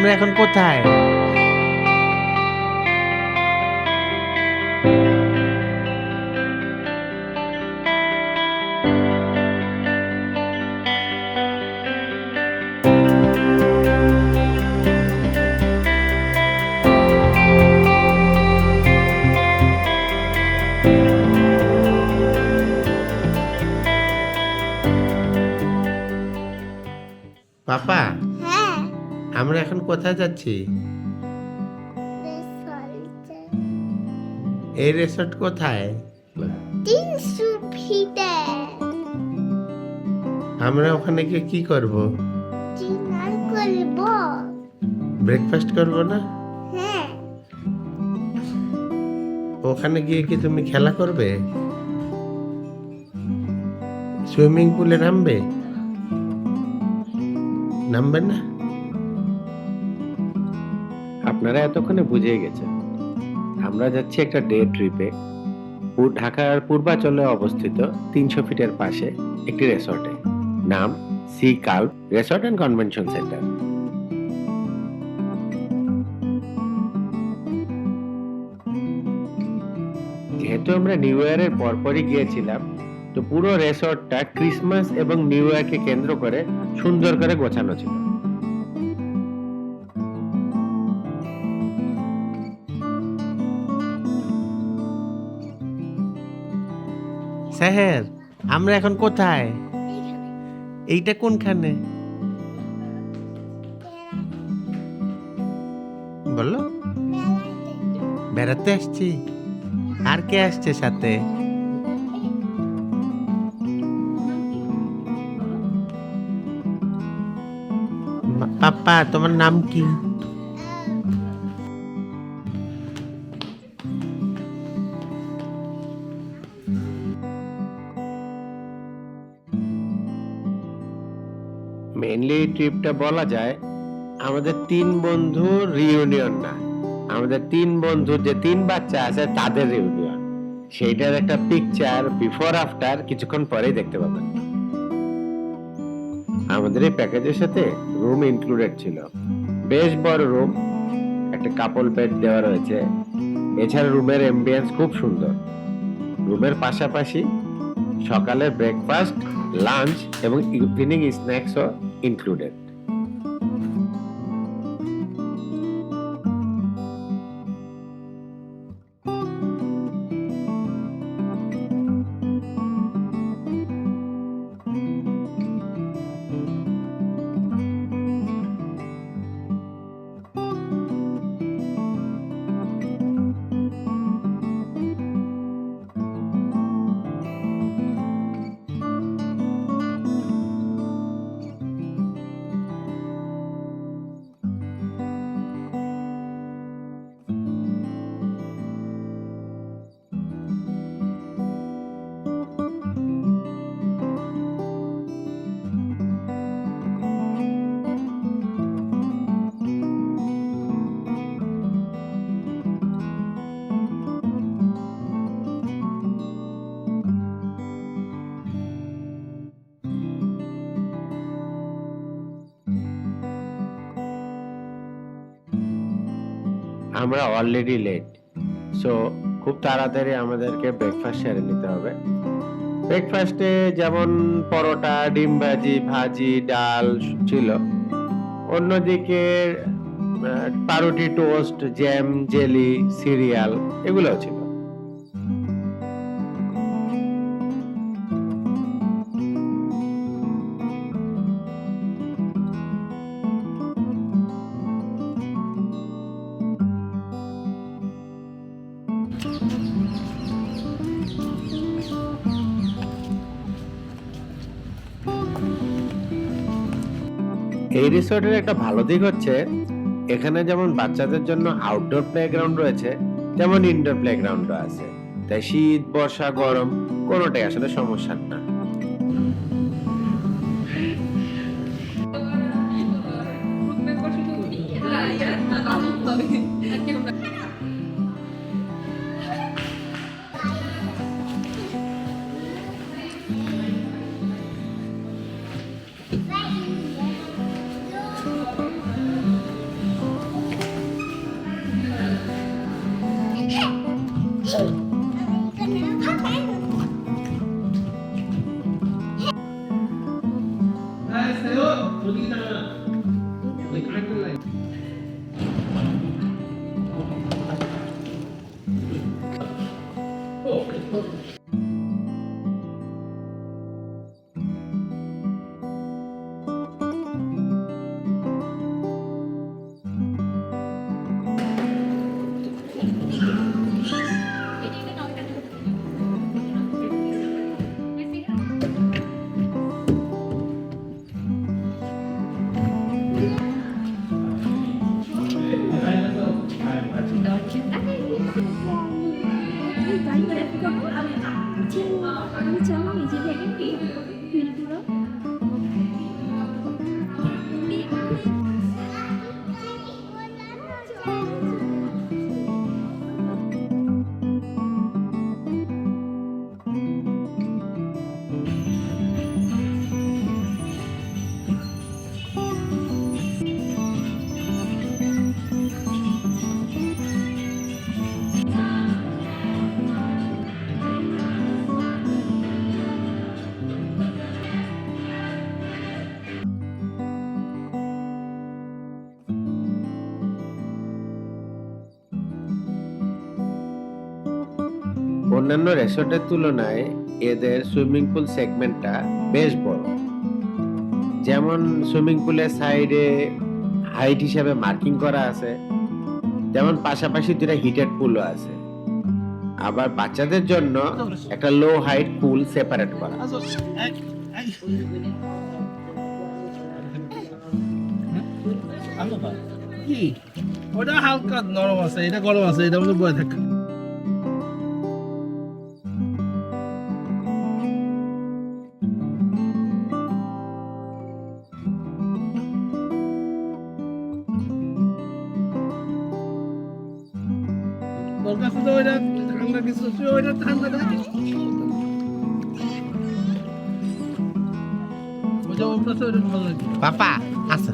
আমরা এখন কোথায়? পাপা, হ্যাঁ, আমরা এখন কোথায় যাচ্ছি? রেসল্টে এই রিসর্ট কোথায়? 300 ফিটে আমরা ওখানে গিয়ে কি করব? ডিনার করব। ব্রেকফাস্ট করব না? হ্যাঁ, ওখানে গিয়ে কি তুমি খেলা করবে? সুইমিং পুলে নামবে? নামবে না? আপনারা এতক্ষণে বুঝে গেছেন আমরা যাচ্ছি একটা ডে ট্রিপে ঢাকার পূর্বাঞ্চলে অবস্থিত 300 ফিটের পাশে একটি রিসর্টে, নাম Sea Calf Resort and Convention Centre. যেহেতু আমরা নিউ ইয়ারের পরপরই গিয়েছিলাম, তো পুরো রিসর্টটা ক্রিসমাস এবং নিউ ইয়ারকে কেন্দ্র করে সুন্দর করে গোছানো ছিল। স্যার, আমরা এখন কোথায়? এখানে এইটা কোনখানে? বলো। বেড়াতে বেড়াতে আসছি। আর কে আসছে সাথে? পাপা, তোমার নাম কি? মেইনলি এই ট্রিপটা বলা যায় আমাদের 3 বন্ধুর রিউনিয়ন না, আমাদের 3 বন্ধুর যে 3 বাচ্চা আছে তাদের রিউনিয়ন। সেইটার একটা পিকচার বিফোর আফটার কিছুক্ষণ পরেই দেখতে পাবেন। আমাদের এই প্যাকেজের সাথে রুম ইনক্লুডেড ছিল, বেশ বড় রুম, একটা কাপল বেড দেওয়া রয়েছে। এছাড়া রুমের এমবিয়েন্স খুব সুন্দর। রুমের পাশাপাশি সকালের ব্রেকফাস্ট, লাঞ্চ এবং ইভিনিং স্ন্যাক্সও ইনক্লুডেড। আমরা অলরেডি লেট, সো খুব তাড়াতাড়ি আমাদেরকে ব্রেকফাস্ট সেরে নিতে হবে। ব্রেকফাস্টে যেমন পরোটা, ডিম ভাজি, ভাজি, ডাল ছিল। অন্যদিকে পাউরুটি, টোস্ট, জ্যাম, জেলি, সিরিয়াল এগুলোও ছিল। এই রিসোর্টের একটা ভালো দিক হচ্ছে এখানে যেমন বাচ্চাদের জন্য আউটডোর প্লেগ্রাউন্ড রয়েছে, তেমন ইনডোর প্লেগ্রাউন্ডও আছে। তাই শীত, বর্ষা, গরম কোনোটাই আসলে সমস্যা না। অন্যান্য রিসোর্টের তুলনায় এদের সুইমিং পুল সেগমেন্টটা বেশ বড়। যেমন সুইমিং পুলের সাইডে হাইট হিসাবে মার্কিং করা আছে, যেমন পাশাপাশি দুটা হিটেড পুলও আছে। আবার বাচ্চাদের জন্য একটা লো হাইট পুল সেপারেট করা। কি ওটা হালকা নরম আছে, এটা গরম আছে, এটা মধ্যে বয়ে থাকে। তোর কাছে তো ওইটা ঠান্ডা কিছু, তুই ওইটা ঠান্ডা দেখ। ওইটা ওর কাছে ওইটা ভালো লাগে। পাপা আচ্ছা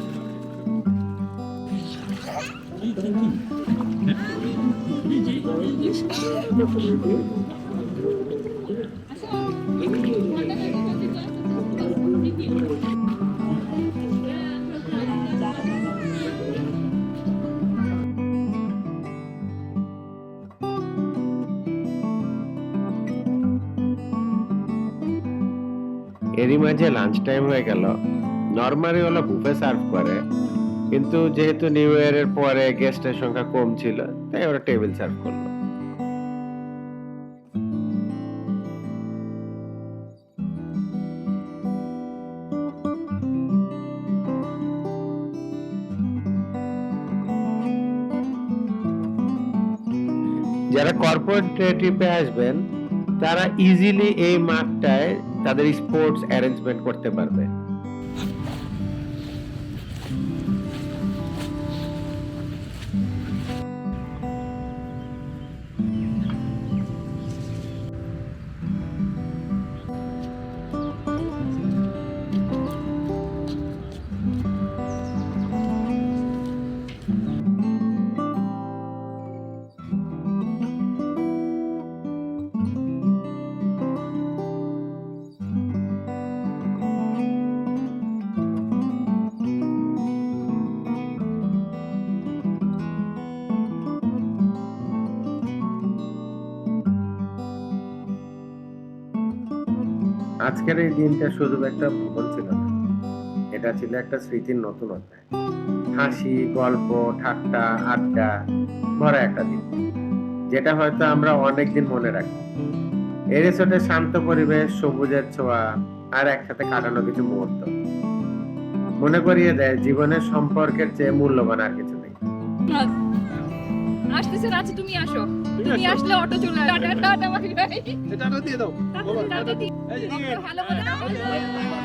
এরই মাঝে লাঞ্চ টাইম হয়ে গেল। নরমালি ওরা বুফে সার্ভ করে, কিন্তু যেহেতু নিউ ইয়ারের পরে গেস্টের সংখ্যা কম ছিল, তাই ওরা টেবিল সার্ভ করলো। যারা কর্পোরেট ট্রিপে আসবেন তারা ইজিলি এই মাঠটায় তাদের স্পোর্টস অ্যারেঞ্জমেন্ট করতে পারবে। আজকের এই দিনটা শুধু একটা ভ্রমণ ছিল না, এটা ছিল একটা স্মৃতির নতুন অধ্যায়। হাসি, গল্প, ঠাট্টা, আড্ডা ভরা একটা দিন, যেটা হয়তো আমরা অনেকদিন মনে রাখি। এই রিসোর্টের শান্ত পরিবেশ, সবুজের ছোঁয়া আর একসাথে কাটানো কিছু মুহূর্ত মনে করিয়ে দেয় জীবনের সম্পর্কের চেয়ে মূল্যবান আর কিছু নেই। আসতেছে রাজি, তুমি আসো, তুমি আসলে অটো চলে আসবে। টাটা টাটা ভাই, এটা দিয়ে দাও বাবা, টাটা দিয়ে ভালো মতো